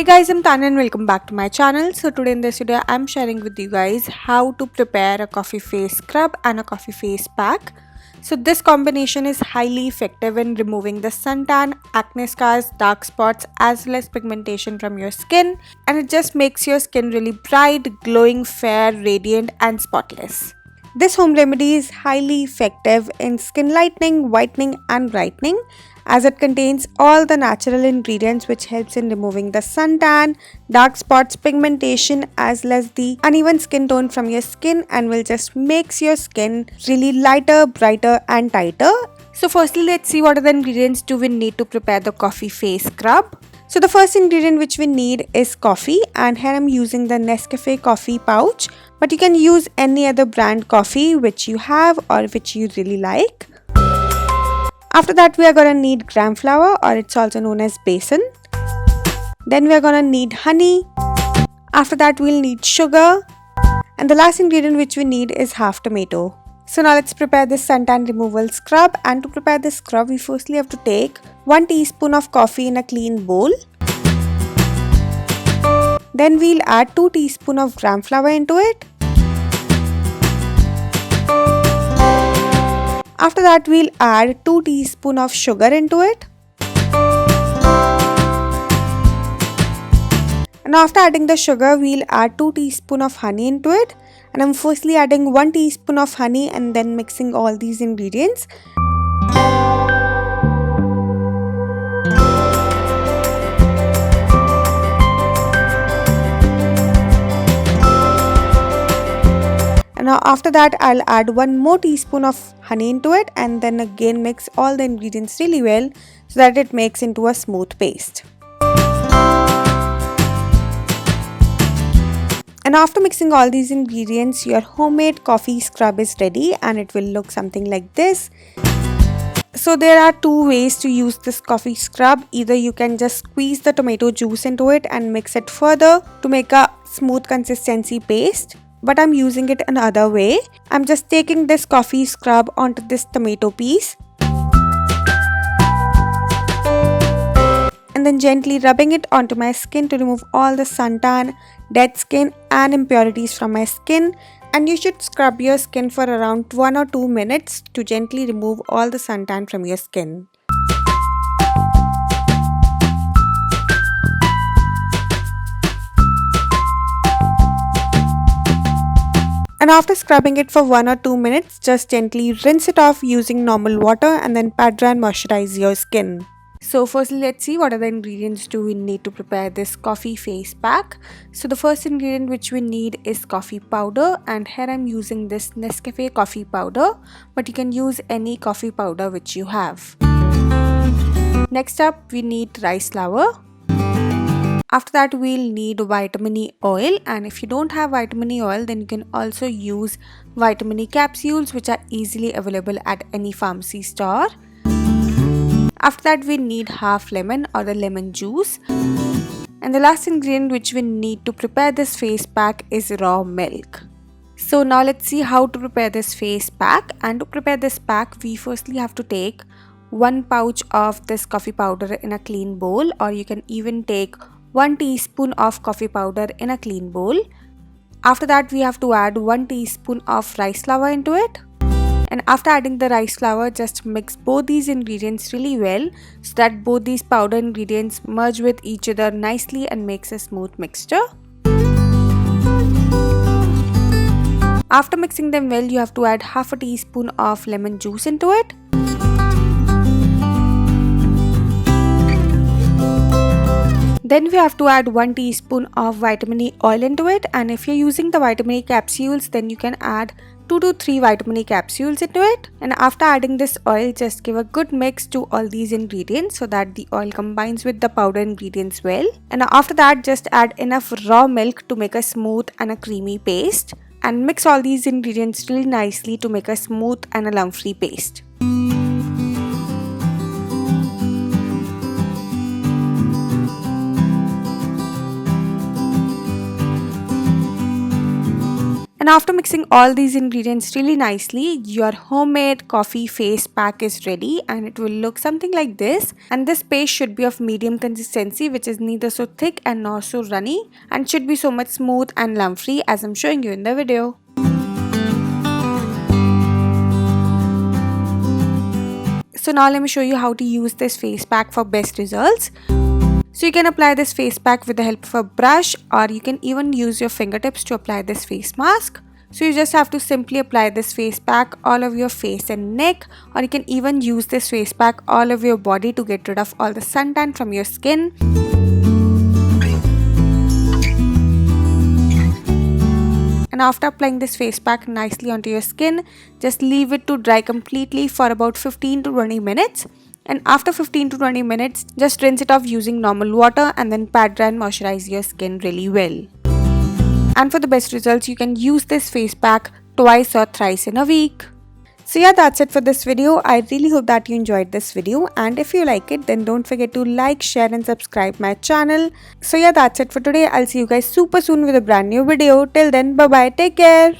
Guys, I'm Tanya and welcome back to my channel. So today in this video I'm sharing with you guys how to prepare a coffee face scrub and a coffee face pack. So this combination is highly effective in removing the suntan, acne scars, dark spots as well as pigmentation from your skin, and it just makes your skin really bright, glowing, fair, radiant and spotless. This home remedy is highly effective in skin lightening, whitening and brightening, as it contains all the natural ingredients which helps in removing the suntan, dark spots, pigmentation as well as the uneven skin tone from your skin, and will just makes your skin really lighter, brighter and tighter. So firstly, let's see what are the ingredients do we need to prepare the coffee face scrub. So the first ingredient which we need is coffee, and here I'm using the Nescafe coffee pouch, but you can use any other brand coffee which you have or which you really like. After that, we are gonna need gram flour, or it's also known as besan. Then we are gonna need honey. After that, we'll need sugar. And the last ingredient which we need is half tomato. So now let's prepare this suntan removal scrub, and to prepare this scrub we firstly have to take 1 teaspoon of coffee in a clean bowl. Then we'll add 2 teaspoons of gram flour into it. After that, we'll add 2 teaspoons of sugar into it. And after adding the sugar, we'll add 2 teaspoons of honey into it. And I'm firstly adding 1 teaspoon of honey and then mixing all these ingredients. Now after that, I'll add 1 more teaspoon of honey into it, and then again mix all the ingredients really well so that it makes into a smooth paste. And after mixing all these ingredients, your homemade coffee scrub is ready, and it will look something like this. So there are 2 ways to use this coffee scrub. Either you can just squeeze the tomato juice into it and mix it further to make a smooth consistency paste. But I'm using it another way. I'm just taking this coffee scrub onto this tomato piece and then gently rubbing it onto my skin to remove all the suntan, dead skin and impurities from my skin. And you should scrub your skin for around 1 or 2 minutes to gently remove all the suntan from your skin. And after scrubbing it for 1 or 2 minutes, just gently rinse it off using normal water and then pat dry and moisturize your skin. So firstly, let's see what are the ingredients do we need to prepare this coffee face pack. So the first ingredient which we need is coffee powder, and here I'm using this Nescafe coffee powder, but you can use any coffee powder which you have. Next up, we need rice flour. After that, we'll need vitamin E oil, and if you don't have vitamin E oil, then you can also use vitamin E capsules which are easily available at any pharmacy store. After that, we need half lemon or the lemon juice. And the last ingredient which we need to prepare this face pack is raw milk. So now let's see how to prepare this face pack. And to prepare this pack, we firstly have to take 1 pouch of this coffee powder in a clean bowl, or you can even take 1 teaspoon of coffee powder in a clean bowl. After that, we have to add 1 teaspoon of rice flour into it. And after adding the rice flour, just mix both these ingredients really well so that both these powder ingredients merge with each other nicely and makes a smooth mixture. After mixing them well, you have to add half a teaspoon of lemon juice into it. Then we have to add 1 teaspoon of vitamin E oil into it, and if you're using the vitamin E capsules, then you can add 2 to 3 vitamin E capsules into it. And after adding this oil, just give a good mix to all these ingredients so that the oil combines with the powder ingredients well. And after that, just add enough raw milk to make a smooth and a creamy paste, and mix all these ingredients really nicely to make a smooth and a lump-free paste. And after mixing all these ingredients really nicely, your homemade coffee face pack is ready and it will look something like this. And this paste should be of medium consistency, which is neither so thick and nor so runny, and should be so much smooth and lump free as I'm showing you in the video. So now let me show you how to use this face pack for best results. So you can apply this face pack with the help of a brush, or you can even use your fingertips to apply this face mask. So you just have to simply apply this face pack all over your face and neck, or you can even use this face pack all over your body to get rid of all the suntan from your skin. And after applying this face pack nicely onto your skin, just leave it to dry completely for about 15 to 20 minutes. And after 15 to 20 minutes, just rinse it off using normal water and then pat dry and moisturize your skin really well. And for the best results, you can use this face pack twice or thrice in a week. So yeah, that's it for this video. I really hope that you enjoyed this video, and if you like it, then don't forget to like, share and subscribe my channel. So yeah, that's it for today. I'll see you guys super soon with a brand new video. Till then, bye bye, take care.